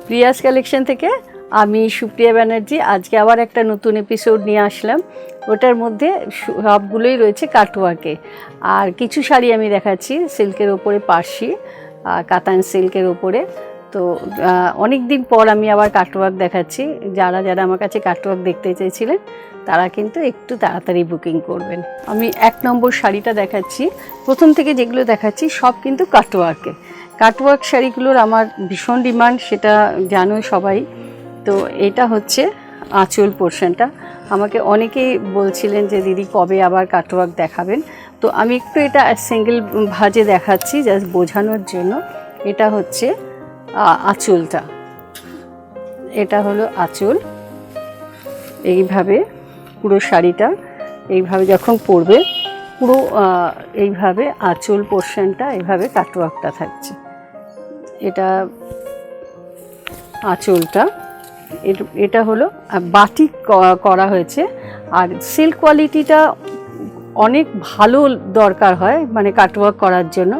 Prius collection থেকে আমি সুপ্রিয়া ব্যানার্জি আজকে আবার একটা নতুন এপিসোড নিয়ে আসলাম। ওটার মধ্যে সবগুলোই রয়েছে কাটওয়ার্কে, আর কিছু শাড়ি আমি দেখাচ্ছি সিল্কের ওপরে, পার্সি কাতান সিল্কের ওপরে। তো অনেক দিন পর আমি আবার কাটওয়ার্ক দেখাচ্ছি। যারা যারা আমার কাছে কাটওয়ার্ক দেখতে চেয়েছিলেন তারা কিন্তু একটু তাড়াতাড়ি বুকিং করবেন। আমি 1 নম্বর শাড়িটা দেখাচ্ছি। প্রথম থেকে যেগুলো দেখাচ্ছি সব কিন্তু কাটওয়ার্কে। কাটওয়ার্ক শাড়িগুলোর আমার ভীষণ ডিমান্ড, সেটা জানো সবাই। তো এটা হচ্ছে আঁচল পোর্শনটা। আমাকে অনেকেই বলছিলেন যে দিদি কবে আবার কাটওয়ার্ক দেখাবেন। তো আমি একটু এটা সিঙ্গেল ভাজে দেখাচ্ছি জাস্ট বোঝানোর জন্য। এটা হচ্ছে আঁচলটা, এটা হলো আঁচল। এইভাবে পুরো শাড়িটা এইভাবে যখন পরবে পুরো এইভাবে আঁচল পোর্শনটা এইভাবে কাটওয়ার্কটা থাকছে। এটা আঁচলটা, এটা হলো বাটিক করা হয়েছে। আর সিল্ক কোয়ালিটিটা অনেক ভালো দরকার হয় মানে কাটওয়ার্ক করার জন্য,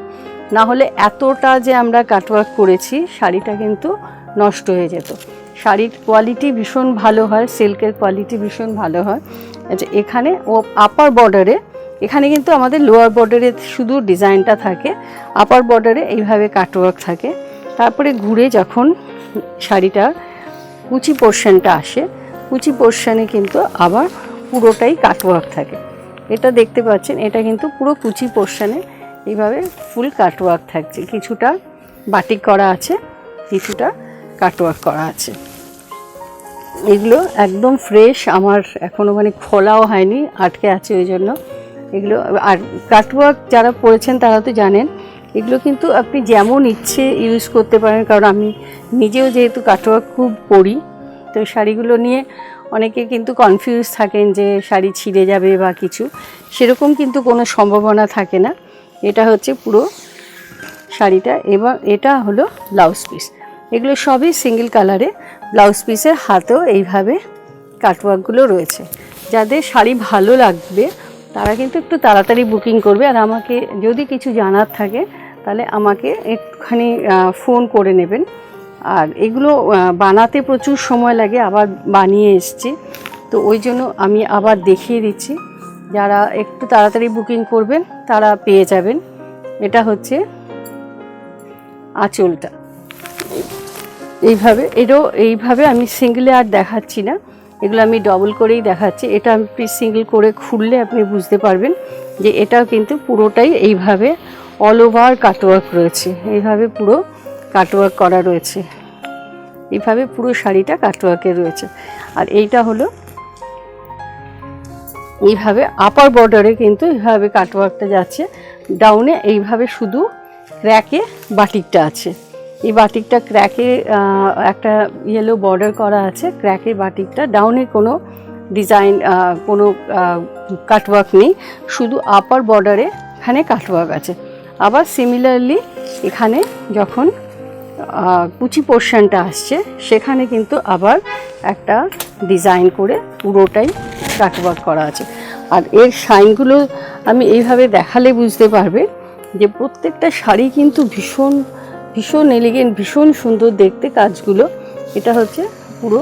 না হলে এতটা যে আমরা কাটওয়ার্ক করেছি শাড়িটা কিন্তু নষ্ট হয়ে যেত। শাড়ির কোয়ালিটি ভীষণ ভালো হয়, সিল্কের কোয়ালিটি ভীষণ ভালো হয়। আচ্ছা, এখানে ও আপার বর্ডারে, এখানে কিন্তু আমাদের লোয়ার বর্ডারে শুধু ডিজাইনটা থাকে, আপার বর্ডারে এইভাবে কাটওয়ার্ক থাকে। তারপরে ঘুরে যখন শাড়িটা কুচি পোর্শনটা আসে, কুচি পোর্শনে কিন্তু আবার পুরোটাই কাটওয়ার্ক থাকে। এটা দেখতে পাচ্ছেন, এটা কিন্তু পুরো কুচি পোর্শনে এইভাবে ফুল কাটওয়ার্ক থাকছে। কিছুটা বাটিক করা আছে, কিছুটা কাটওয়ার্ক করা আছে। এগুলো একদম ফ্রেশ, আমার এখনও মানে খোলাও হয়নি, আটকে আছে ওই জন্য এগুলো। আর কাটওয়ার্ক যারা পরেছেন তারা তো জানেন এগুলো কিন্তু আপনি যেমন ইচ্ছে ইউজ করতে পারেন। কারণ আমি নিজেও যেহেতু কাটওয়ার্ক খুব পরি, তো শাড়িগুলো নিয়ে অনেকে কিন্তু কনফিউজ থাকেন যে শাড়ি ছিঁড়ে যাবে বা কিছু, সেরকম কিন্তু কোনো সম্ভাবনা থাকে না। এটা হচ্ছে পুরো শাড়িটা। এবং এটা হলো ব্লাউজ পিস। এগুলো সবই সিঙ্গেল কালারে। ব্লাউজ পিসের হাতেও এইভাবে কাটওয়ার্কগুলো রয়েছে। যাদের শাড়ি ভালো লাগবে তারা কিন্তু একটু তাড়াতাড়ি বুকিং করবে। আর আমাকে যদি কিছু জানার থাকে তাহলে আমাকে একটুখানি ফোন করে নেবেন। আর এগুলো বানাতে প্রচুর সময় লাগে, আবার বানিয়ে এসছি, তো ওই জন্য আমি আবার দেখিয়ে দিচ্ছি। যারা একটু তাড়াতাড়ি বুকিং করবেন তারা পেয়ে যাবেন। এটা হচ্ছে আঁচলটা এইভাবে। এইভাবে আমি সিঙ্গেলে আর দেখাচ্ছি না, এগুলো আমি ডবল করেই দেখাচ্ছি। এটা আপনি সিঙ্গেল করে খুললে আপনি বুঝতে পারবেন যে এটাও কিন্তু পুরোটাই এইভাবে অল ওভার কাটওয়ার্ক রয়েছে। এইভাবে পুরো কাটওয়ার্ক করা রয়েছে, এইভাবে পুরো শাড়িটা কাটওয়ার্কে রয়েছে। আর এইটা হলো এইভাবে আপার বর্ডারে কিন্তু এইভাবে কাটওয়ার্কটা যাচ্ছে। ডাউনে এইভাবে শুধু ক্র্যাকে বাটিকটা আছে। এই বাটিকটা ক্র্যাকে একটা ইয়েলো বর্ডার করা আছে, ক্র্যাকে বাটিকটা। ডাউনে কোনো ডিজাইন কোনো কাটওয়ার্ক নেই, শুধু আপার বর্ডারে এখানে কাটওয়ার্ক আছে। আবার সিমিলারলি এখানে যখন কুচি পোর্শনটা আসছে সেখানে কিন্তু আবার একটা ডিজাইন করে পুরোটাই কাটওয়ার্ক করা আছে। আর এর শাইনগুলো আমি এইভাবে দেখালে বুঝতে পারবে যে প্রত্যেকটা শাড়ি কিন্তু ভীষণ ভীষণ এলিগেন্ট, ভীষণ সুন্দর দেখতে কাজগুলো। এটা হচ্ছে পুরো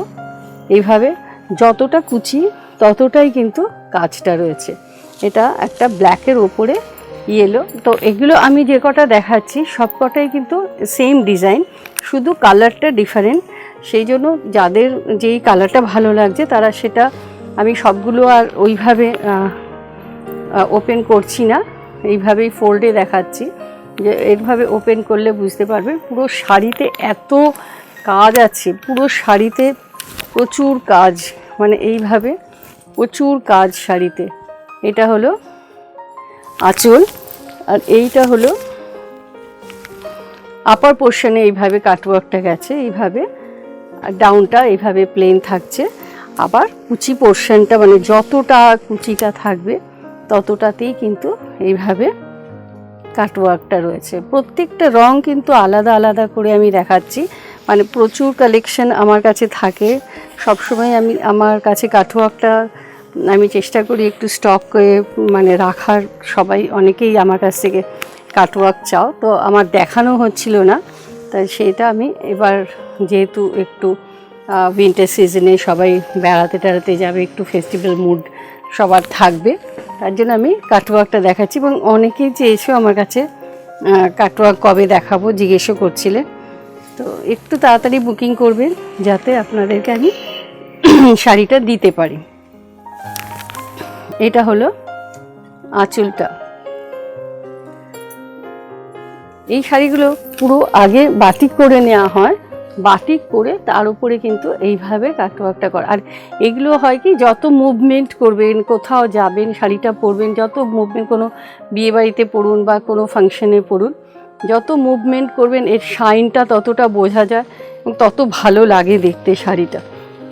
এইভাবে যতটা কুচি ততটাই কিন্তু কাজটা রয়েছে। এটা একটা ব্ল্যাকের ওপরে ইয়েলো। তো এগুলো আমি যে কটা দেখাচ্ছি সব কটাই কিন্তু সেম ডিজাইন, শুধু কালারটা ডিফারেন্ট। সেই জন্য যাদের যেই কালারটা ভালো লাগছে তারা সেটা, আমি সবগুলো আর ওইভাবে ওপেন করছি না, এইভাবেই ফোল্ডে দেখাচ্ছি। যে এইভাবে ওপেন করলে বুঝতে পারবে পুরো শাড়িতে এত কাজ আছে, পুরো শাড়িতে প্রচুর কাজ, মানে এইভাবে প্রচুর কাজ শাড়িতে। এটা হলো আঁচল, আর এইটা হলো আপার পোর্শনে এইভাবে কাটওয়ার্কটা গেছে এইভাবে, আর ডাউনটা এইভাবে প্লেন থাকছে। আবার কুচি পোর্শনটা মানে যতটা কুচিটা থাকবে ততটাতেই কিন্তু এইভাবে কাটওয়ার্কটা রয়েছে। প্রত্যেকটা রং কিন্তু আলাদা আলাদা করে আমি দেখাচ্ছি, মানে প্রচুর কালেকশন আমার কাছে থাকে সবসময়। আমার কাছে কাটওয়ার্কটা আমি চেষ্টা করি একটু স্টক করে মানে রাখার। সবাই অনেকেই আমার কাছ থেকে কাটওয়ার্ক চাও, তো আমার দেখানো হচ্ছিল না, তাই সেটা আমি এবার যেহেতু একটু উইন্টার সিজনে সবাই বেড়াতে টেড়াতে যাবে, একটু ফেস্টিভ্যাল মুড সবার থাকবে, তার জন্য আমি কাটওয়ার্কটা দেখাচ্ছি। এবং অনেকেই চেয়েছো আমার কাছে কাটওয়ার্ক কবে দেখাবো জিজ্ঞেসও করছিলেন, তো একটু তাড়াতাড়ি বুকিং করবেন যাতে আপনাদেরকে আমি শাড়িটা দিতে পারি। এটা হলো আঁচলটা। এই শাড়িগুলো পুরো আগে বাটিক করে নেওয়া হয়, বাটিক করে তার উপরে কিন্তু এইভাবে কাটওয়ার্কটা করা। আর এগুলো হয় কি, যত মুভমেন্ট করবেন, কোথাও যাবেন, শাড়িটা পরবেন, যত মুভমেন্ট, কোনো বিয়েবাড়িতে পরুন বা কোনো ফাংশনে পরুন, যত মুভমেন্ট করবেন এর শাইনটা ততটা বোঝা যায় এবং তত ভালো লাগে দেখতে শাড়িটা।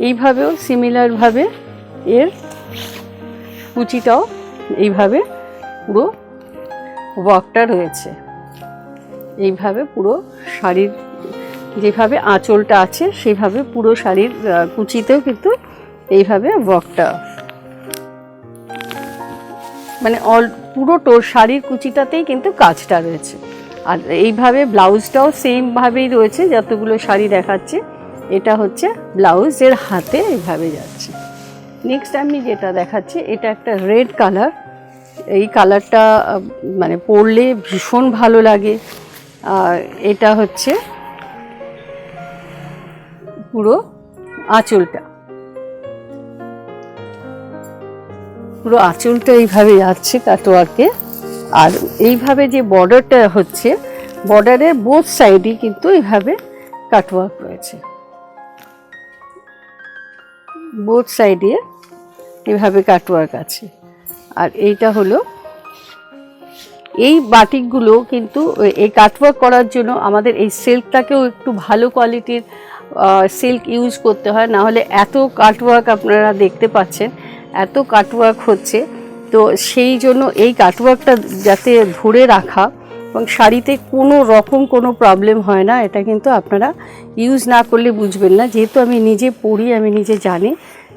এইভাবেও সিমিলারভাবে এর কুচিটাও এইভাবে পুরো ওয়ার্কটা রয়েছে। এইভাবে পুরো শাড়ির যেভাবে আঁচলটা আছে সেইভাবে পুরো শাড়ির কুচিতেও কিন্তু এইভাবে ওয়ার্কটা, মানে পুরো শাড়ির কুচিটাতেই কিন্তু কাজটা রয়েছে। আর এইভাবে ব্লাউজটাও সেমভাবেই রয়েছে, যতগুলো শাড়ি দেখাচ্ছে এটা হচ্ছে ব্লাউজের হাতে এইভাবে যাচ্ছে। নেক্সট আমি যেটা দেখাচ্ছি, এটা একটা রেড কালার। এই কালারটা মানে পরলে ভীষণ ভালো লাগে। এটা হচ্ছে পুরো আঁচলটা, পুরো আঁচলটা এইভাবে যাচ্ছে কাটওয়ার্কে। আর এইভাবে যে বর্ডারটা হচ্ছে, বর্ডারের বোথ সাইডই কিন্তু এইভাবে কাটওয়ার্ক রয়েছে, বোথ সাইডে এইভাবে কাটওয়ার্ক আছে। আর এইটা হলো, এই বাটিকগুলো কিন্তু এই কাটওয়ার্ক করার জন্য আমাদের এই সিল্কটাকেও একটু ভালো কোয়ালিটির সিল্ক ইউজ করতে হয়, না হলে এত কাটওয়ার্ক আপনারা দেখতে পাচ্ছেন, এত কাটওয়ার্ক হচ্ছে। তো সেই জন্য এই কাটওয়ার্কটা যাতে ধরে রাখা এবং শাড়িতে কোনো রকম কোনো প্রবলেম হয় না, এটা কিন্তু আপনারা ইউজ না করলে বুঝবেন না। যেহেতু আমি নিজে পরি, আমি নিজে জানি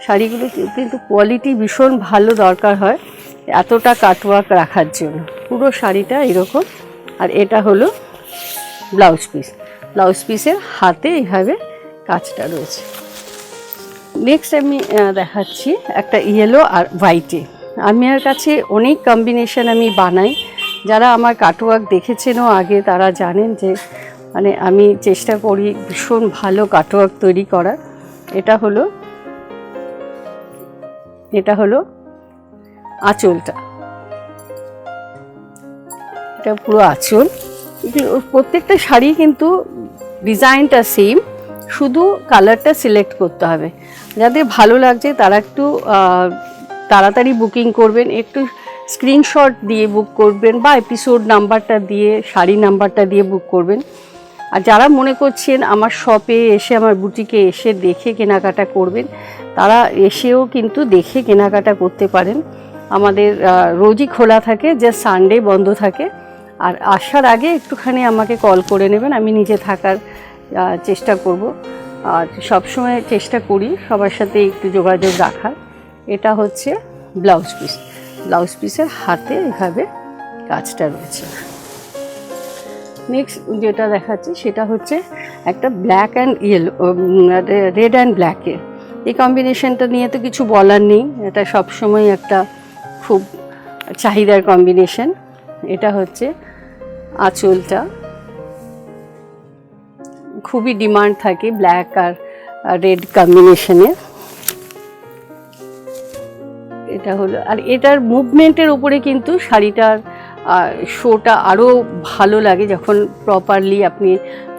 শাড়িগুলো কিন্তু কোয়ালিটি ভীষণ ভালো দরকার হয় এতটা কাটওয়ার্ক রাখার জন্য। পুরো শাড়িটা এরকম। আর এটা হলো ব্লাউজ পিস, ব্লাউজ পিসের হাতে এইভাবে কাজটা রয়েছে। নেক্সট আমি দেখাচ্ছি একটা ইয়েলো আর হোয়াইটে। আমার কাছে অনেক কম্বিনেশন আমি বানাই, যারা আমার কাটওয়ার্ক দেখেছেনও আগে তারা জানেন যে মানে আমি চেষ্টা করি ভীষণ ভালো কাটওয়ার্ক তৈরি করার। এটা হলো আঁচলটা, এটা পুরো আঁচল। প্রত্যেকটা শাড়ি কিন্তু ডিজাইনটা সেম, শুধু কালারটা সিলেক্ট করতে হবে। যাদের ভালো লাগছে তারা একটু তাড়াতাড়ি বুকিং করবেন, একটু স্ক্রিনশট দিয়ে বুক করবেন বা এপিসোড নাম্বারটা দিয়ে, শাড়ি নাম্বারটা দিয়ে বুক করবেন। আর যারা মনে করছেন আমার শপে এসে, আমার বুটিকে এসে দেখে কেনাকাটা করবেন, তারা এসেও কিন্তু দেখে কেনাকাটা করতে পারেন। আমাদের রোজই খোলা থাকে, জাস্ট সানডে বন্ধ থাকে। আর আসার আগে একটুখানি আমাকে কল করে নেবেন, আমি নিজে থাকার চেষ্টা করব। আর সবসময় চেষ্টা করি সবার সাথে একটু যোগাযোগ রাখার। এটা হচ্ছে ব্লাউজ পিস, ব্লাউজ পিসের হাতে এভাবে কাজটা রয়েছে। নেক্সট যেটা দেখাচ্ছি সেটা হচ্ছে একটা black and yellow, red and ব্ল্যাকের। এই কম্বিনেশনটা নিয়ে তো কিছু বলার নেই, এটা সবসময় একটা খুব চাহিদার কম্বিনেশন। এটা হচ্ছে আঁচলটা, খুবই ডিমান্ড থাকে ব্ল্যাক আর রেড কম্বিনেশনে। এটা হলো, আর এটার মুভমেন্টের উপরে কিন্তু শাড়িটার শোটা আরও ভালো লাগে যখন প্রপারলি আপনি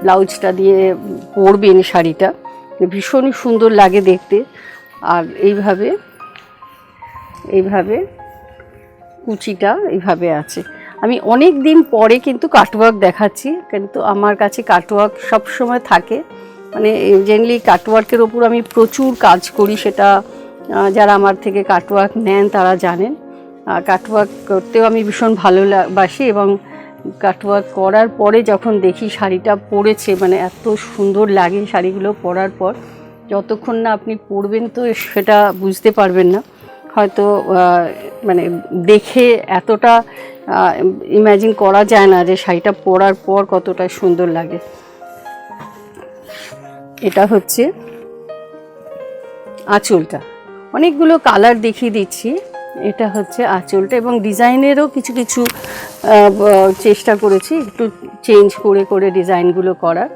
ব্লাউজটা দিয়ে পরবেন, শাড়িটা ভীষণই সুন্দর লাগে দেখতে। আর এইভাবে কুচিটা এইভাবে আছে। আমি অনেক দিন পরে কিন্তু কাটওয়ার্ক দেখাচ্ছি, কিন্তু আমার কাছে কাটওয়ার্ক সবসময় থাকে, মানে জেনারেলি কাটওয়ার্কের ওপর আমি প্রচুর কাজ করি, সেটা যারা আমার থেকে কাটওয়ার্ক নেন তারা জানেন। কাটওয়ার্ক করতেও আমি ভীষণ ভালোবাসি এবং কাটওয়ার্ক করার পরে যখন দেখি শাড়িটা পরেছে, মানে এত সুন্দর লাগে শাড়িগুলো পরার পর। যতক্ষণ না আপনি পরবেন তো সেটা বুঝতে পারবেন না, হয়তো মানে দেখে এতটা ইমাজিন করা যায় না যে শাড়িটা পরার পর কতটা সুন্দর লাগে। এটা হচ্ছে আঁচলটা, অনেকগুলো কালার দেখিয়ে দিচ্ছি। এটা হচ্ছে আঁচলটা এবং ডিজাইনেরও কিছু কিছু চেষ্টা করেছি একটু চেঞ্জ করে করে ডিজাইনগুলো করার।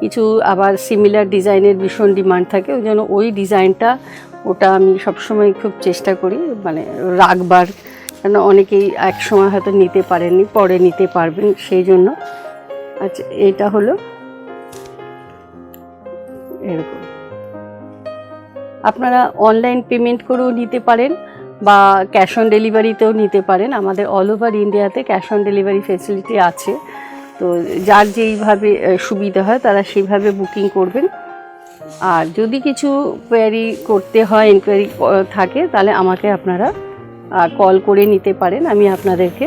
কিছু আবার সিমিলার ডিজাইনের ভীষণ ডিমান্ড থাকে, ওই জন্য ওই ডিজাইনটা ওটা আমি সবসময় খুব চেষ্টা করি মানে রাখবার, কেন অনেকেই এক সময় হয়তো নিতে পারেননি, পরে নিতে পারবেন সেই জন্য। আচ্ছা, এটা হলো এরকম, আপনারা অনলাইন পেমেন্ট করেও নিতে পারেন বা ক্যাশ অন ডেলিভারিতেও নিতে পারেন। আমাদের অল ওভার ইন্ডিয়াতে ক্যাশ অন ডেলিভারি ফেসিলিটি আছে, তো যার যেইভাবে সুবিধা হয় তারা সেইভাবে বুকিং করবেন। আর যদি কিছু কোয়ারি করতে হয়, ইনকোয়ারি থাকে, তাহলে আমাকে আপনারা কল করে নিতে পারেন, আমি আপনাদেরকে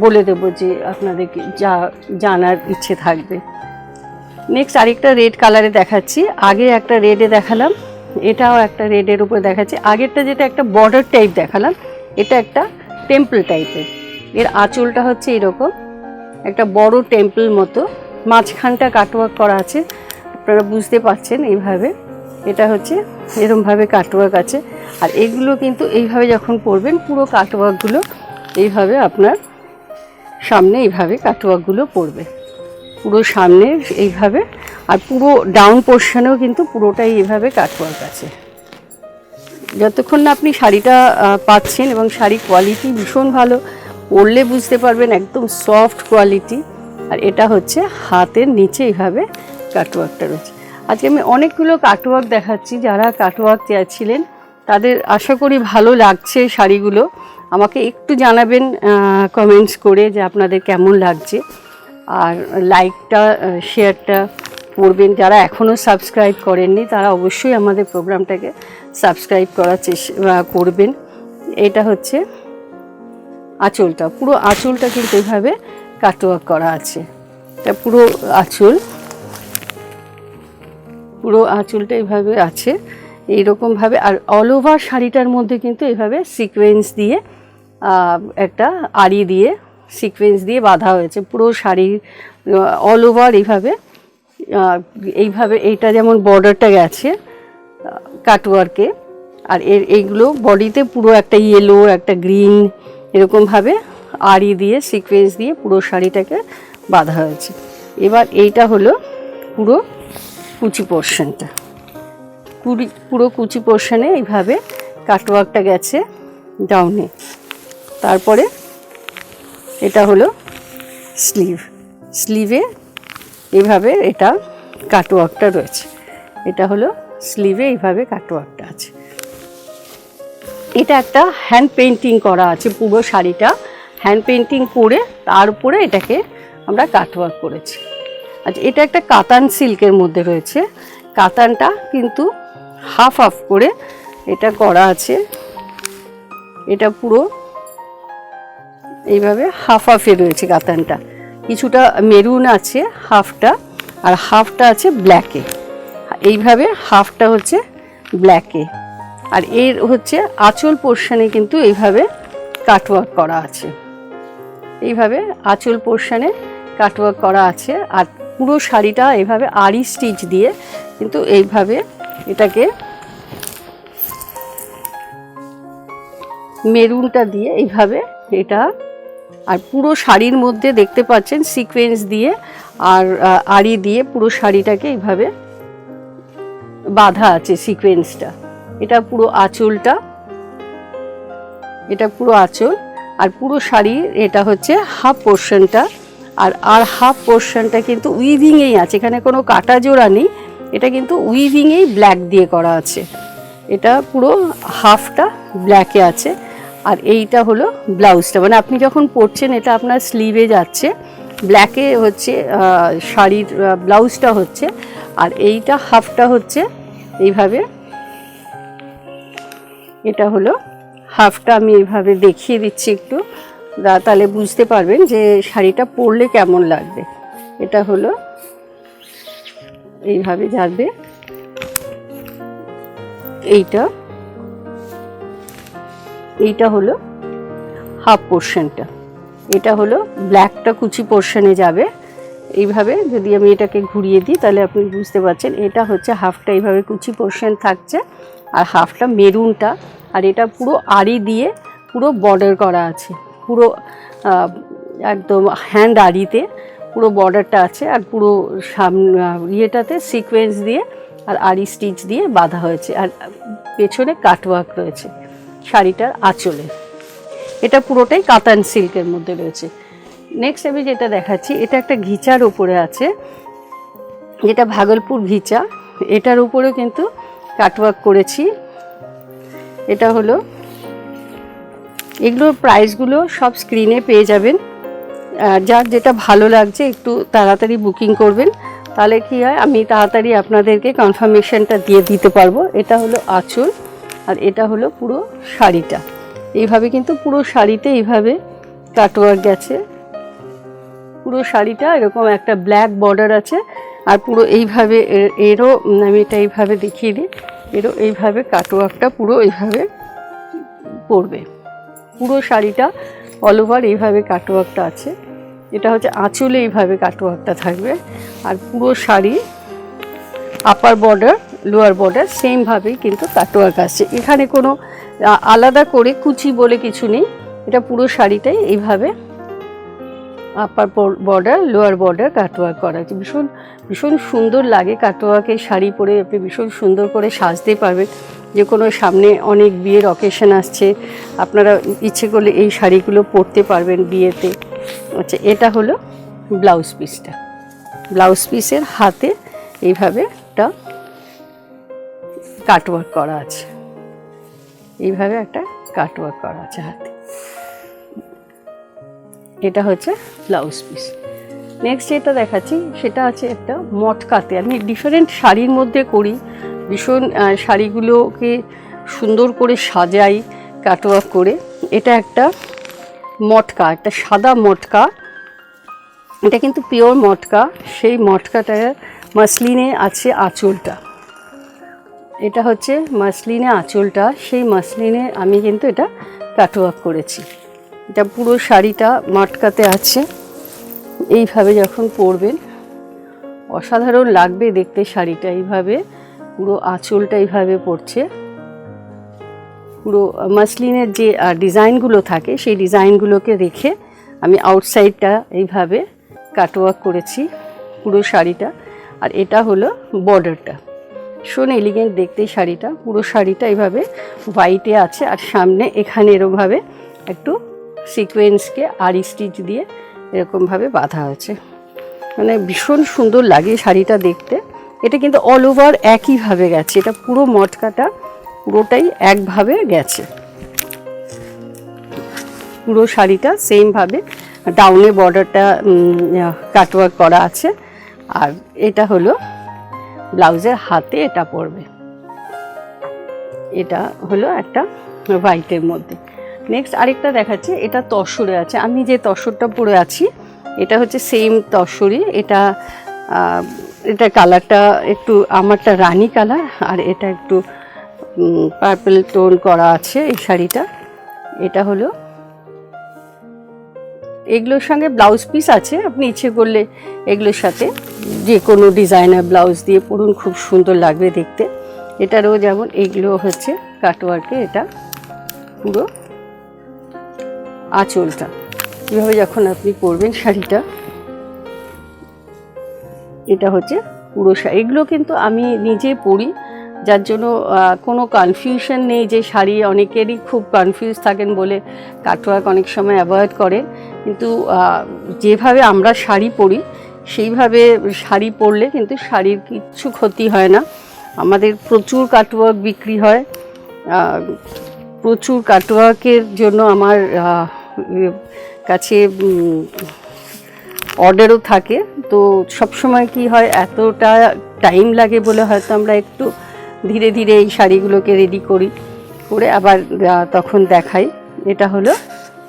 বলে দেবো যে আপনাদেরকে যা জানার ইচ্ছে থাকবে। নেক্সট আরেকটা রেড কালারে দেখাচ্ছি, আগে একটা রেডে দেখালাম, এটাও একটা রেডের উপরে দেখাচ্ছি। আগেরটা যেটা একটা বর্ডার টাইপ দেখালাম, এটা একটা টেম্পল টাইপের। এর আঁচলটা হচ্ছে এরকম একটা বড় টেম্পল মতো, মাঝখানটা কাটওয়ার্ক করা আছে, আপনারা বুঝতে পারছেন এইভাবে। এটা হচ্ছে এরকমভাবে কাটওয়ার্ক আছে, আর এগুলো কিন্তু এইভাবে যখন পরবেন পুরো কাটওয়ার্কগুলো এইভাবে আপনার সামনে এইভাবে কাটওয়ার্কগুলো পড়বে পুরো সামনে এইভাবে, আর পুরো ডাউন পোর্শনেও কিন্তু পুরোটাই এইভাবে কাটওয়ার্ক আছে। যতক্ষণ না আপনি শাড়িটা পাচ্ছেন, এবং শাড়ির কোয়ালিটি ভীষণ ভালো, পরলে বুঝতে পারবেন একদম সফট কোয়ালিটি। আর এটা হচ্ছে হাতের নিচে এইভাবে কাটওয়ার্কটা রয়েছে। আজকে আমি অনেকগুলো কাটওয়ার্ক দেখাচ্ছি, যারা কাটওয়ার্ক চাইছিলেন তাদের আশা করি ভালো লাগছে শাড়িগুলো। আমাকে একটু জানাবেন কমেন্টস করে যে আপনাদের কেমন লাগছে, আর লাইকটা শেয়ারটা করবেন। যারা এখনও সাবস্ক্রাইব করেননি তারা অবশ্যই আমাদের প্রোগ্রামটাকে সাবস্ক্রাইব করার চেষ্টা করবেন। এটা হচ্ছে আঁচলটা, পুরো আঁচলটা কিন্তু এইভাবে কাটওয়ার্ক করা আছে, এটা পুরো আঁচল, পুরো আঁচলটা এইভাবে আছে এইরকমভাবে। আর অল ওভার শাড়িটার মধ্যে কিন্তু এইভাবে সিকোয়েন্স দিয়ে একটা আড়ি দিয়ে সিকোয়েন্স দিয়ে বাঁধা হয়েছে পুরো শাড়ির অল ওভার এইভাবে। এইভাবে এইটা যেমন বর্ডারটা গেছে কাটওয়ার্কে, আর এইগুলো বডিতে পুরো একটা ইয়েলো একটা গ্রিন এরকমভাবে আড়ি দিয়ে সিকোয়েন্স দিয়ে পুরো শাড়িটাকে বাঁধা হয়েছে। এবার এইটা হলো পুরো কুচি পোর্শনটা, পুরো কুচি পোর্শনে এইভাবে কাটওয়ার্কটা গেছে ডাউনে। তারপরে এটা হলো স্লিভে এইভাবে এটা কাটওয়ার্কটা রয়েছে, এটা হলো স্লিভে এইভাবে কাটওয়ার্কটা আছে। এটা একটা হ্যান্ড পেইন্টিং করা আছে, পুরো শাড়িটা হ্যান্ড পেইন্টিং করে তার উপরে এটাকে আমরা কাটওয়ার্ক করেছি। আচ্ছা, এটা একটা কাতান সিল্কের মধ্যে রয়েছে, কাতানটা কিন্তু হাফ হাফ করে এটা করা আছে, এটা পুরো এইভাবে হাফ হাফে রয়েছে কাতানটা, কিছুটা মেরুন আছে হাফটা, আর হাফটা আছে ব্ল্যাকে, এইভাবে হাফটা হচ্ছে ব্ল্যাকে। আর এর হচ্ছে আঁচল পোর্শনে কিন্তু এইভাবে কাটওয়ার্ক করা আছে, এইভাবে আঁচল পোর্শনে কাটওয়ার্ক করা আছে। আর পুরো শাড়িটা এইভাবে আড়ি স্টিচ দিয়ে কিন্তু এইভাবে এটাকে মেরুনটা দিয়ে এইভাবে এটা, আর পুরো শাড়ির মধ্যে দেখতে পাচ্ছেন সিকোয়েন্স দিয়ে আর আড়ি দিয়ে পুরো শাড়িটাকে এইভাবে বাঁধা আছে সিকোয়েন্সটা। এটা পুরো আঁচলটা, এটা পুরো আঁচল, আর পুরো শাড়ির এটা হচ্ছে হাফ পোর্শনটা, আর হাফ পোর্শনটা কিন্তু উইভিংয়েই আছে, এখানে কোনো কাটা জোড়া নেই, এটা কিন্তু উইভিংয়েই ব্ল্যাক দিয়ে করা আছে, এটা পুরো হাফটা ব্ল্যাকে আছে। আর এইটা হলো ব্লাউজটা, মানে আপনি যখন পরছেন এটা আপনার স্লিভে যাচ্ছে, ব্ল্যাকে হচ্ছে শাড়ির ব্লাউজটা হচ্ছে, আর এইটা হাফটা হচ্ছে এইভাবে, এটা হলো হাফটা। আমি এইভাবে দেখিয়ে দিচ্ছি একটু, তাহলে বুঝতে পারবেন যে শাড়িটা পরলে কেমন লাগবে। এটা হলো এইভাবে যাবে, এইটা হলো হাফ পোর্শনটা, এটা হলো ব্ল্যাকটা কুচি পোর্শনে যাবে, এইভাবে যদি আমি এটাকে ঘুরিয়ে দিই তাহলে আপনি বুঝতে পারছেন, এটা হচ্ছে হাফটা এইভাবে কুচি পোর্শন থাকছে আর হাফটা মেরুনটা, আর এটা পুরো আড়ি দিয়ে পুরো বর্ডার করা আছে, পুরো একদম হ্যান্ড আড়িতে পুরো বর্ডারটা আছে, আর পুরো ইয়েটাতে সিকোয়েন্স দিয়ে আর আড়ি স্টিচ দিয়ে বাঁধা হয়েছে, আর পেছনে কাটওয়ার্ক রয়েছে শাড়িটার আঁচলে। এটা পুরোটাই কাতান সিল্কের মধ্যে রয়েছে। নেক্সট আমি যেটা দেখাচ্ছি, এটা একটা ঘিচার উপরে আছে, যেটা ভাগলপুর ঘিচা, এটার উপরেও কিন্তু কাটওয়ার্ক করেছি। এটা হলো, এগুলোর প্রাইসগুলো সব স্ক্রিনে পেয়ে যাবেন, যার যেটা ভালো লাগছে একটু তাড়াতাড়ি বুকিং করবেন, তাহলে কি হয় আমি তাড়াতাড়ি আপনাদেরকে কনফার্মেশনটা দিয়ে দিতে পারবো। এটা হলো আঁচল আর এটা হলো পুরো শাড়িটা, এইভাবে কিন্তু পুরো শাড়িতে এইভাবে কাটওয়ার্ক গেছে, পুরো শাড়িটা এরকম একটা ব্ল্যাক বর্ডার আছে, আর পুরো এইভাবে এরও আমি এটা এইভাবে দেখিয়ে দিই, এরও এইভাবে কাটওয়ার্কটা পুরো এইভাবে পড়বে, পুরো শাড়িটা অল ওভার এইভাবে কাটওয়ার্কটা আছে। এটা হচ্ছে আঁচলে এইভাবে কাটওয়ার্কটা থাকবে, আর পুরো sari upper border lower border সেমভাবেই কিন্তু কাটওয়ার্ক আসছে, এখানে কোনো আলাদা করে কুচি বলে কিছু নেই, এটা পুরো শাড়িটাই এইভাবে আপার বর্ডার লোয়ার বর্ডার কাটওয়ার্ক করা আছে। ভীষণ ভীষণ সুন্দর লাগে কাটওয়ার্কের শাড়ি পরে, আপনি ভীষণ সুন্দর করে সাজতে পারবেন, যে কোনো সামনে অনেক বিয়ের অকেশন আসছে, আপনারা ইচ্ছে করলে এই শাড়িগুলো পরতে পারবেন বিয়েতে। আচ্ছা, এটা হলো ব্লাউজ পিসটা, ব্লাউজ পিসের হাতে এইভাবে একটা কাটওয়ার্ক করা আছে, এইভাবে একটা কাটওয়ার্ক করা আছে হাতে, এটা হচ্ছে ব্লাউজ পিস। নেক্সট যেটা দেখাচ্ছি সেটা আছে একটা মটকাতে, আমি ডিফারেন্ট শাড়ির মধ্যে করি, ভীষণ শাড়িগুলোকে সুন্দর করে সাজাই কাটওয়ার্ক করে। এটা একটা মটকা, একটা সাদা মটকা, এটা কিন্তু পিওর মটকা, সেই মটকাটা মাসলিনে আছে আঁচলটা, এটা হচ্ছে মাসলিনে আঁচলটা, সেই মাসলিনে আমি কিন্তু এটা কাটওয়ার্ক করেছি। এটা পুরো শাড়িটা মটকাতে আছে, এইভাবে যখন পরবেন অসাধারণ লাগবে দেখতে শাড়িটা, এইভাবে পুরো আঁচলটা এইভাবে পড়ছে, পুরো মাসলিনের যে ডিজাইনগুলো থাকে সেই ডিজাইনগুলোকে রেখে আমি আউটসাইডটা এইভাবে কাটওয়ার্ক করেছি পুরো শাড়িটা। আর এটা হলো বর্ডারটা, ভীষণ এলিগেন্ট দেখতে শাড়িটা, পুরো শাড়িটা এইভাবে হোয়াইটে আছে, আর সামনে এখানে এরকমভাবে একটু সিকোয়েন্সকে আড়ি স্টিচ দিয়ে এরকমভাবে বাঁধা হয়েছে, মানে ভীষণ সুন্দর লাগে শাড়িটা দেখতে। এটা কিন্তু অল ওভার একইভাবে গেছে, এটা পুরো মটকাটা পুরোটাই একভাবে গেছে, পুরো শাড়িটা সেমভাবে ডাউনে বর্ডারটা কাটওয়ার্ক করা আছে, আর এটা হলো ব্লাউজের হাতে এটা পড়বে, এটা হলো একটা হোয়াইটের মধ্যে। নেক্সট আরেকটা দেখাচ্ছে, এটা তসরে আছে, আমি যে তসরটা পরে আছি এটা হচ্ছে সেম তসরই, এটা এটা কালারটা একটু আমারটা রানি কালার, আর এটা একটু পার্পল টোন করা আছে এই শাড়িটা। এটা হলো, এগুলোর সঙ্গে ব্লাউজ পিস আছে, আপনি ইচ্ছে করলে এগুলোর সাথে যে কোনো ডিজাইনার ব্লাউজ দিয়ে পরুন, খুব সুন্দর লাগবে দেখতে। এটারও যেমন এগুলো হচ্ছে কাটওয়ার্কে, এটা পুরো আঁচলটা এভাবে যখন আপনি পরবেন শাড়িটা, এটা হচ্ছে পুরো শাড়ি। এগুলো কিন্তু আমি নিজে পরি, যার জন্য কোনো কনফিউশন নেই যে শাড়ি, অনেকেরই খুব কনফিউজ থাকেন বলে কাটওয়ার্ক অনেক সময় অ্যাভয়েড করেন, কিন্তু যেভাবে আমরা শাড়ি পরি সেইভাবে শাড়ি পরলে কিন্তু শাড়ির কিচ্ছু ক্ষতি হয় না। আমাদের প্রচুর কাটওয়ার্ক বিক্রি হয়, প্রচুর কাটওয়ার্কের জন্য আমার কাছে অর্ডারও থাকে, তো সবসময় কি হয় এতটা টাইম লাগে বলে হয়তো আমরা একটু ধীরে ধীরে এই শাড়িগুলোকে রেডি করে আবার তখন দেখাই। এটা হলো,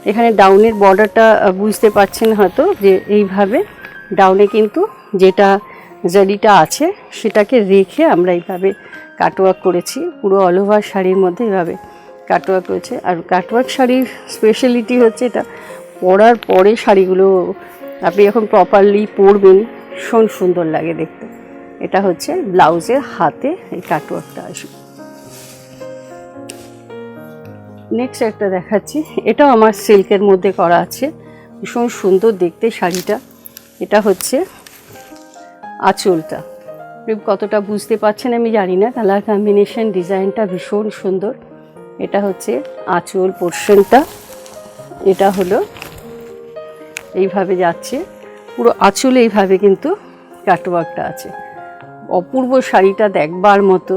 এখানে ডাউনের বর্ডারটা বুঝতে পারছেন হয়তো, যে এইভাবে ডাউনে কিন্তু যেটা জারিটা আছে সেটাকে রেখে আমরা এইভাবে কাটওয়ার্ক করেছি, পুরো অল ওভার শাড়ির মধ্যে এইভাবে কাটওয়ার্ক করেছে। আর কাটওয়ার্ক শাড়ির স্পেশালিটি হচ্ছে এটা পরার পরে শাড়িগুলো আপনি যখন প্রপারলি পরবেন ভীষণ সুন্দর লাগে দেখতে। এটা হচ্ছে ব্লাউজের হাতে এই কাটওয়ার্কটা আসবে। নেক্সট একটা দেখাচ্ছি, এটাও আমার সিল্কের মধ্যে করা আছে, ভীষণ সুন্দর দেখতে শাড়িটা। এটা হচ্ছে আঁচলটা, কতটা বুঝতে পারছেন আমি জানি না, কালার কম্বিনেশন ডিজাইনটা ভীষণ সুন্দর। এটা হচ্ছে আঁচল পোর্শনটা, এটা হলো এইভাবে যাচ্ছে পুরো আঁচলে, এইভাবে কিন্তু কাটওয়ার্কটা আছে। অপূর্ব শাড়িটা দেখবার মতো।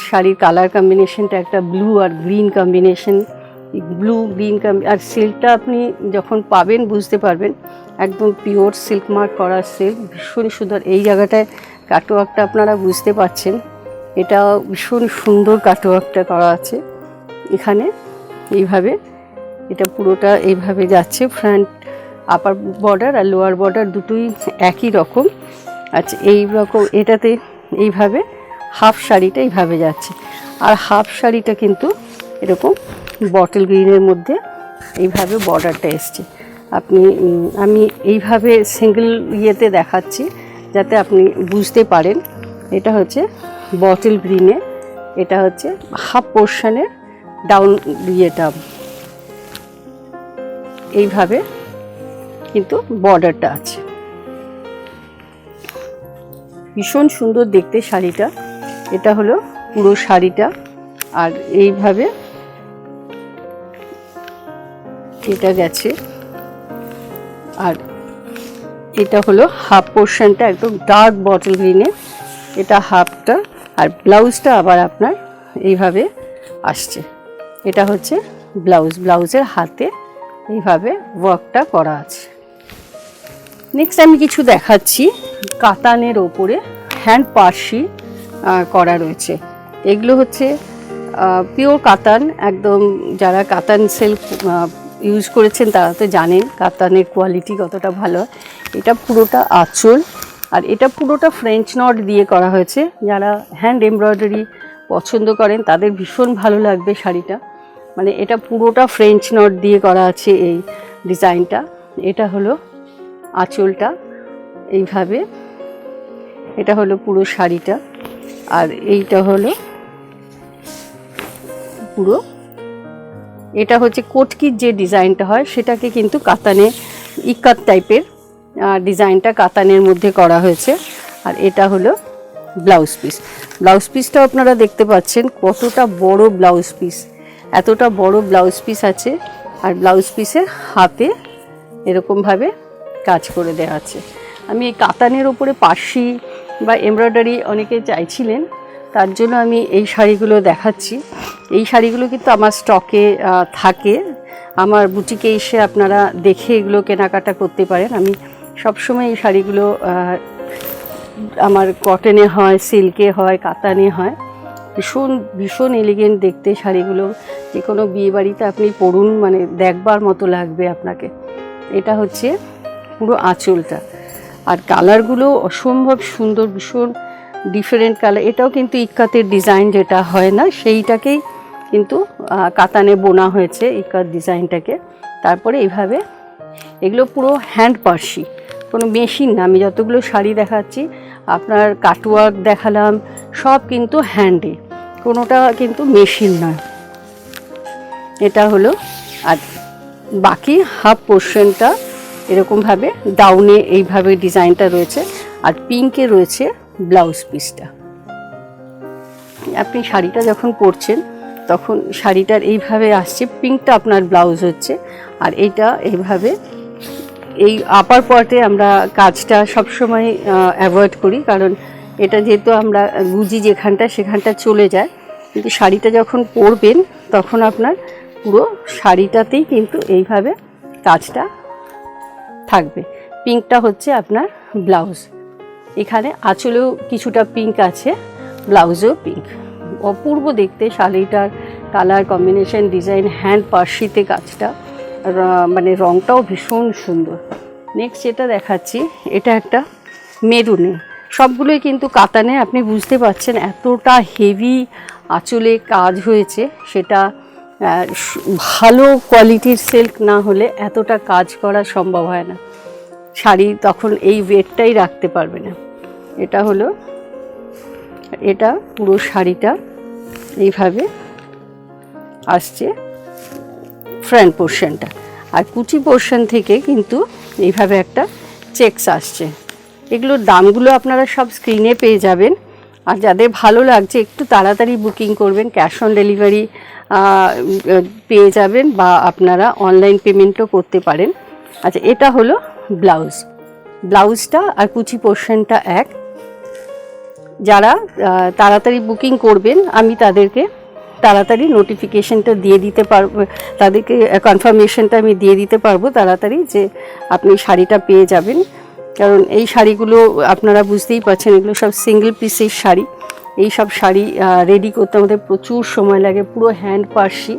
শাড়ির কালার কম্বিনেশনটা একটা ব্লু আর গ্রিন কম্বিনেশন, ব্লু গ্রিন আর সিল্কটা আপনি যখন পাবেন বুঝতে পারবেন, একদম পিওর সিল্ক মার্ক করা সিল্ক, ভীষণ সুন্দর। এই জায়গাটায় কাটওয়ার্কটা আপনারা বুঝতে পারছেন, এটা ভীষণ সুন্দর কাটওয়ার্কটা করা আছে এখানে এইভাবে। এটা পুরোটা এইভাবে যাচ্ছে, ফ্রন্ট আপার বর্ডার আর লোয়ার বর্ডার দুটোই একই রকম। আচ্ছা, এই রকম এটাতে এইভাবে হাফ শাড়িটা এইভাবে যাচ্ছে, আর হাফ শাড়িটা কিন্তু এরকম বটল গ্রিনের মধ্যে এইভাবে বর্ডারটা এসছে। আমি এইভাবে সিঙ্গেল ইয়েতে দেখাচ্ছি যাতে আপনি বুঝতে পারেন। এটা হচ্ছে বটল গ্রিনে, এটা হচ্ছে হাফ পোর্শনের ডাউন ইয়েটা, এইভাবে কিন্তু বর্ডারটা আছে। ভীষণ সুন্দর দেখতে শাড়িটা। এটা হলো পুরো শাড়িটা, আর এইভাবে এটা গেছে, আর এটা হলো হাফ পোর্শনটা একদম ডার্ক বটল গ্রিনে, এটা হাফটা, আর ব্লাউজটা আবার আপনার এইভাবে আসছে। এটা হচ্ছে ব্লাউজ, ব্লাউজের হাতে এইভাবে ওয়ার্কটা করা আছে। নেক্সট আমি কিছু দেখাচ্ছি কাতানের ওপরে হ্যান্ড পার্সি করা রয়েছে। এগুলো হচ্ছে পিওর কাতান, একদম যারা কাতান সিল্ক ইউজ করেছেন তারা তো জানেন কাতানের কোয়ালিটি কতটা ভালো। এটা পুরোটা আঁচল, আর এটা পুরোটা ফ্রেঞ্চ নট দিয়ে করা হয়েছে। যারা হ্যান্ড এমব্রয়ডারি পছন্দ করেন তাদের ভীষণ ভালো লাগবে শাড়িটা, মানে এটা পুরোটা ফ্রেঞ্চ নট দিয়ে করা আছে এই ডিজাইনটা। এটা হলো আঁচলটা এইভাবে, এটা হলো পুরো শাড়িটা, আর এইটা হলো পুরো, এটা হচ্ছে কোটকির যে ডিজাইনটা হয় সেটাকে কিন্তু কাতানে ইকাত টাইপের ডিজাইনটা কাতানের মধ্যে করা হয়েছে। আর এটা হলো ব্লাউজ পিস, ব্লাউজ পিসটাও আপনারা দেখতে পাচ্ছেন কতটা বড় ব্লাউজ পিস, এতটা বড় ব্লাউজ পিস আছে। আর ব্লাউজ পিসের হাতে এরকমভাবে কাজ করে দেওয়া আছে। আমি এই কাতানের ওপরে পার্সি বা এমব্রয়ডারি অনেকে চাইছিলেন, তার জন্য আমি এই শাড়িগুলো দেখাচ্ছি। এই শাড়িগুলো কিন্তু আমার স্টকে থাকে, আমার বুটিকে এসে আপনারা দেখে এগুলো কেনাকাটা করতে পারেন। আমি সবসময় এই শাড়িগুলো আমার কটনে হয়, সিল্কে হয়, কাতানে হয়, ভীষণ ভীষণ এলিগেন্ট দেখতে শাড়িগুলো। যে কোনো বিয়েবাড়িতে আপনি পরুন, মানে দেখবার মতো লাগবে আপনাকে। এটা হচ্ছে পুরো আঁচলটা, আর কালারগুলো অসম্ভব সুন্দর, ভীষণ ডিফারেন্ট কালার। এটাও কিন্তু ইক্কাতের ডিজাইন যেটা হয় না, সেইটাকেই কিন্তু কাতানে বোনা হয়েছে ইক্কাত ডিজাইনটাকে। তারপরে এইভাবে এগুলো পুরো হ্যান্ড পার্সি, কোনো মেশিন না। আমি যতগুলো শাড়ি দেখাচ্ছি আপনার কাটওয়ার্ক দেখালাম, সব কিন্তু হ্যান্ডে, কোনোটা কিন্তু মেশিন নয়। এটা হলো, আর বাকি হাফ পোর্শনটা এরকমভাবে ডাউনে এইভাবে ডিজাইনটা রয়েছে, আর পিঙ্কে রয়েছে ব্লাউজ পিসটা। আপনি শাড়িটা যখন পরছেন তখন শাড়িটার এইভাবে আসছে, পিঙ্কটা আপনার ব্লাউজ হচ্ছে, আর এইটা এইভাবে। এই আপার পার্টে আমরা কাজটা সবসময় অ্যাভয়েড করি, কারণ এটা যেহেতু আমরা গুজি যেখানটা সেখানটা চলে যায়, কিন্তু শাড়িটা যখন পরবেন তখন আপনার পুরো শাড়িটাতেই কিন্তু এইভাবে কাজটা থাকবে। পিঙ্কটা হচ্ছে আপনার ব্লাউজ, এখানে আঁচলেও কিছুটা পিঙ্ক আছে, ব্লাউজেও পিঙ্ক। অপূর্ব দেখতে শাড়িটার কালার কম্বিনেশন, ডিজাইন, হ্যান্ড পার্সিতে কাজটা, মানে রঙটাও ভীষণ সুন্দর। নেক্সট যেটা দেখাচ্ছি এটা একটা মেরুনে, সবগুলোই কিন্তু কাতানে। আপনি বুঝতে পারছেন এতটা হেভি আঁচলে কাজ হয়েছে, সেটা ভালো কোয়ালিটির সিল্ক না হলে এতটা কাজ করা সম্ভব হয় না, শাড়ি তখন এই ওয়েটটাই রাখতে পারবে না। এটা হলো, এটা পুরো শাড়িটা এইভাবে আসছে ফ্রন্ট পোর্শনটা, আর কুচি পোর্শন থেকে কিন্তু এইভাবে একটা চেকস আসছে। এগুলোর দামগুলো আপনারা সব স্ক্রিনে পেয়ে যাবেন। আর যাদের ভালো লাগছে একটু তাড়াতাড়ি বুকিং করবেন, ক্যাশ অন ডেলিভারি পেয়ে যাবেন বা আপনারা অনলাইন পেমেন্টও করতে পারেন। আচ্ছা, এটা হলো ব্লাউজ, ব্লাউজটা আর কুচি পোর্শনটা এক। যারা তাড়াতাড়ি বুকিং করবেন আমি তাদেরকে তাড়াতাড়ি নোটিফিকেশনটা দিয়ে দিতে পারবো, তাদেরকে কনফার্মেশনটা আমি দিয়ে দিতে পারবো তাড়াতাড়ি যে আপনি শাড়িটা পেয়ে যাবেন। কারণ এই শাড়িগুলো আপনারা বুঝতেই পারছেন, এগুলো সব সিঙ্গেল পিসের শাড়ি। এই সব শাড়ি রেডি করতে আমাদের প্রচুর সময় লাগে। পুরো হ্যান্ড পার্সি,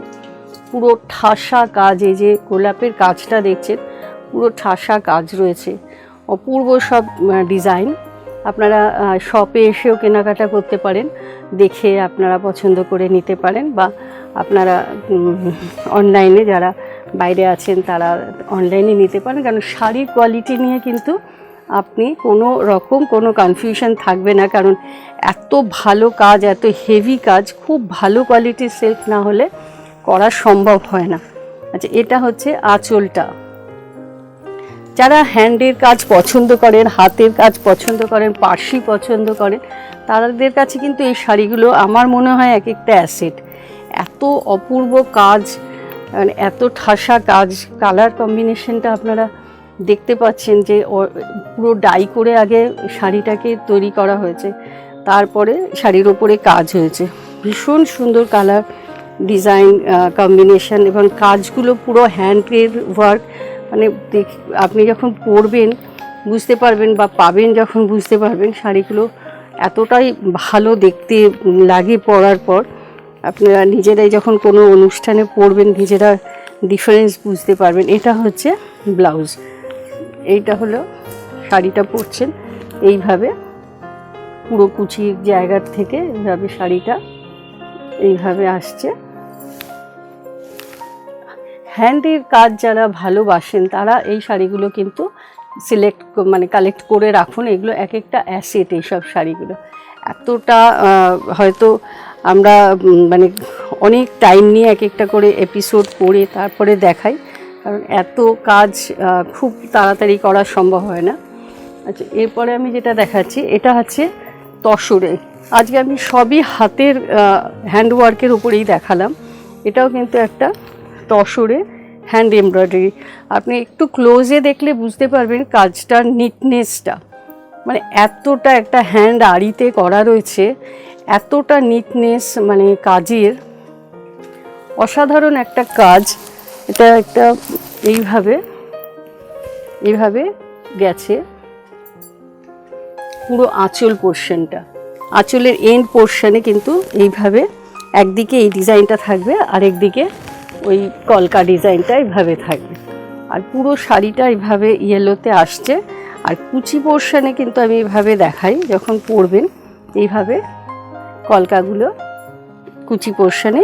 পুরো ঠাসা কাজ, এই যে গোলাপের কাজটা দেখছেন পুরো ঠাসা কাজ রয়েছে, অপূর্ব সব ডিজাইন। আপনারা শপে এসেও কেনাকাটা করতে পারেন, দেখে আপনারা পছন্দ করে নিতে পারেন, বা আপনারা অনলাইনে যারা বাইরে আছেন তারা অনলাইনে নিতে পারেন। কারণ শাড়ির কোয়ালিটি নিয়ে কিন্তু আপনি কোনো রকম কোনো কনফিউশন থাকবে না, কারণ এত ভালো কাজ, এত হেভি কাজ, খুব ভালো কোয়ালিটির সিল্ক না হলে করা সম্ভব হয় না। আচ্ছা, এটা হচ্ছে আঁচলটা। যারা হ্যান্ডের কাজ পছন্দ করেন, হাতের কাজ পছন্দ করেন, পার্সি পছন্দ করেন, তাদের কাছে কিন্তু এই শাড়িগুলো আমার মনে হয় এক একটা অ্যাসেট। এত অপূর্ব কাজ, এত ঠাসা কাজ, কালার কম্বিনেশনটা আপনারা দেখতে পাচ্ছেন যে পুরো ডাই করে আগে শাড়িটাকে তৈরি করা হয়েছে, তারপরে শাড়ির ওপরে কাজ হয়েছে। ভীষণ সুন্দর কালার ডিজাইন কম্বিনেশন, এবং কাজগুলো পুরো হ্যান্ডের ওয়ার্ক। মানে আপনি যখন পরবেন বুঝতে পারবেন, বা পাবেন যখন বুঝতে পারবেন, শাড়িগুলো এতটাই ভালো দেখতে লাগে পরার পর। আপনারা নিজেরাই যখন কোনো অনুষ্ঠানে পরবেন নিজেরা ডিফারেন্স বুঝতে পারবেন। এটা হচ্ছে ব্লাউজ, এইটা হলো শাড়িটা পরছেন এইভাবে পুরো কুচির জায়গার থেকে এইভাবে শাড়িটা এইভাবে আসছে। হ্যান্ডের কাজ যারা ভালোবাসেন তারা এই শাড়িগুলো কিন্তু কালেক্ট করে রাখুন। এগুলো এক একটা অ্যাসেট, এইসব শাড়িগুলো এতটা হয়তো আমরা অনেক টাইম নিয়ে এক একটা করে এপিসোড করে তারপরে দেখাই, কারণ এত কাজ খুব তাড়াতাড়ি করা সম্ভব হয় না। আচ্ছা, এরপরে আমি যেটা দেখাচ্ছি এটা হচ্ছে তসরে। আজকে আমি সবই হাতের হ্যান্ডওয়ার্কের উপরেই দেখালাম। এটাও কিন্তু একটা তসরে হ্যান্ড এমব্রয়ডারি। আপনি একটু ক্লোজে দেখলে বুঝতে পারবেন কাজটার নিটনেসটা, এতটা একটা হ্যান্ড আড়িতে করা রয়েছে, এতটা নিটনেস, কাজের অসাধারণ একটা কাজ। এটা একটা এইভাবে গেছে পুরো আঁচল পোর্শনটা। আঁচলের এন্ড পোর্শনে কিন্তু এইভাবে একদিকে এই ডিজাইনটা থাকবে, আরেকদিকে ওই কলকা ডিজাইনটা এইভাবে থাকবে, আর পুরো শাড়িটা এইভাবে ইয়েলোতে আসছে। আর কুচি পোর্শনে কিন্তু আমি এইভাবে দেখাই, যখন পরবেন এইভাবে কলকাগুলো কুচি পোর্শনে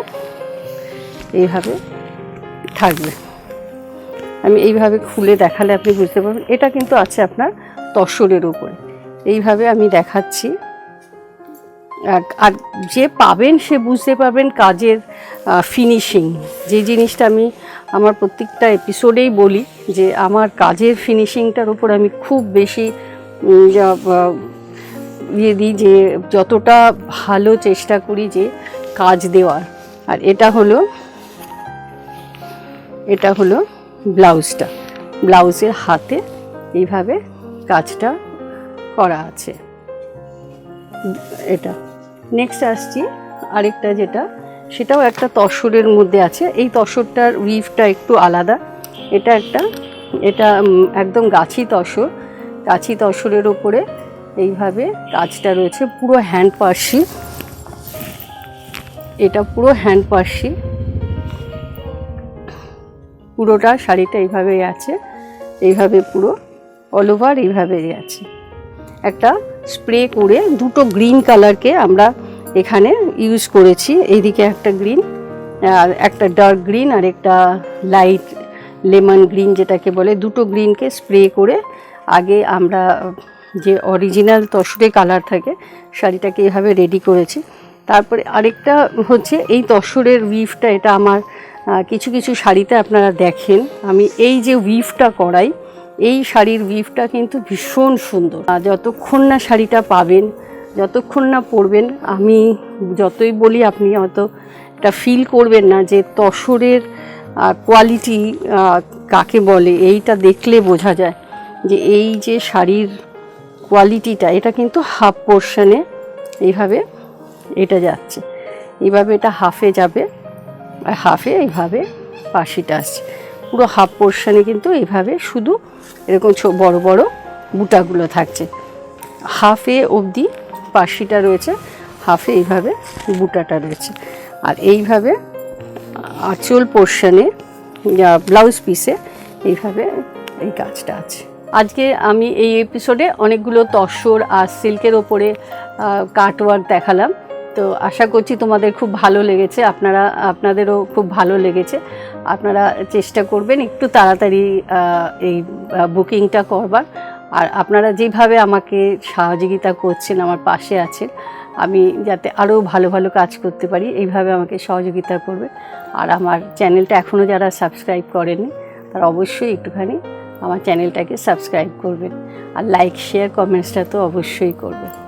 এইভাবে থাকবে। আমি এইভাবে খুলে দেখালে আপনি বুঝতে পারবেন। এটা কিন্তু আছে আপনার তসরের উপরে, এইভাবে আমি দেখাচ্ছি। আর যে পাবেন সে বুঝতে পারবেন কাজের ফিনিশিং। যে জিনিসটা আমি আমার প্রত্যেকটা এপিসোডেই বলি যে আমার কাজের ফিনিশিংটার উপর আমি খুব বেশি ইয়ে দিই, যে যতটা ভালো চেষ্টা করি যে কাজ দেওয়ার। আর এটা হলো ব্লাউজটা, ব্লাউজের হাতে এইভাবে কাজটা করা আছে। এটা নেক্সট আসছি আরেকটা, যেটা সেটাও একটা তসরের মধ্যে আছে। এই তসরটার উইভটা একটু আলাদা। এটা একদম গাছি তসরের উপরে এইভাবে কাজটা রয়েছে, পুরো হ্যান্ড পার্সি। এটা পুরো হ্যান্ড পার্সি, পুরোটা শাড়িটা এইভাবেই আছে, এইভাবে পুরো অল ওভার এইভাবেই আছে। একটা স্প্রে করে দুটো গ্রিন কালারকে আমরা এখানে ইউজ করেছি, এইদিকে একটা গ্রিন, একটা ডার্ক গ্রিন আর একটা লাইট লেমন গ্রিন যেটাকে বলে, দুটো গ্রিনকে স্প্রে করে আগে আমরা যে অরিজিনাল তসরে কালার থাকে শাড়িটাকে এভাবে রেডি করেছি। তারপরে আরেকটা হচ্ছে এই তসরের উইভটা, এটা আমার কিছু কিছু শাড়িতে আপনারা দেখেন আমি এই যে উইভটা করাই, এই শাড়ির উইভটা কিন্তু ভীষণ সুন্দর। যতক্ষণ না শাড়িটা পাবেন, যতক্ষণ না পরবেন, আমি যতই বলি আপনি হয়তো এটা ফিল করবেন না যে তসরের কোয়ালিটি কাকে বলে। এইটা দেখলে বোঝা যায় যে এই যে শাড়ির কোয়ালিটিটা, এটা কিন্তু হাফ পোর্শনে এইভাবে এটা যাচ্ছে, এইভাবে এটা হাফে যাবে আর হাফে এইভাবে পাশিটা আসছে, পুরো হাফ পোর্শনে কিন্তু এইভাবে শুধু এরকম বড় বড় বুটাগুলো থাকছে। হাফে অবধি পাশিটা রয়েছে, হাফে এইভাবে বুটাটা রয়েছে। আর এইভাবে আঁচল পোর্শনে ব্লাউজ পিসে এইভাবে এই কাজটা আছে। আজকে আমি এই এপিসোডে অনেকগুলো তসর আর সিল্কের ওপরে কাটওয়ার্ক দেখালাম। তো আশা করছি তোমাদের খুব ভালো লেগেছে, আপনাদেরও খুব ভালো লেগেছে। আপনারা চেষ্টা করবেন একটু তাড়াতাড়ি এই বুকিংটা করবার। আর আপনারা যেভাবে আমাকে সহযোগিতা করছেন, আমার পাশে আছেন, আমি যাতে আরও ভালো ভালো কাজ করতে পারি এইভাবে আমাকে সহযোগিতা করবে। আর আমার চ্যানেলটা এখনও যারা সাবস্ক্রাইব করেনি তারা অবশ্যই একটুখানি আমার চ্যানেলটাকে সাবস্ক্রাইব করবেন, আর লাইক শেয়ার কমেন্টসটা তো অবশ্যই করবেন।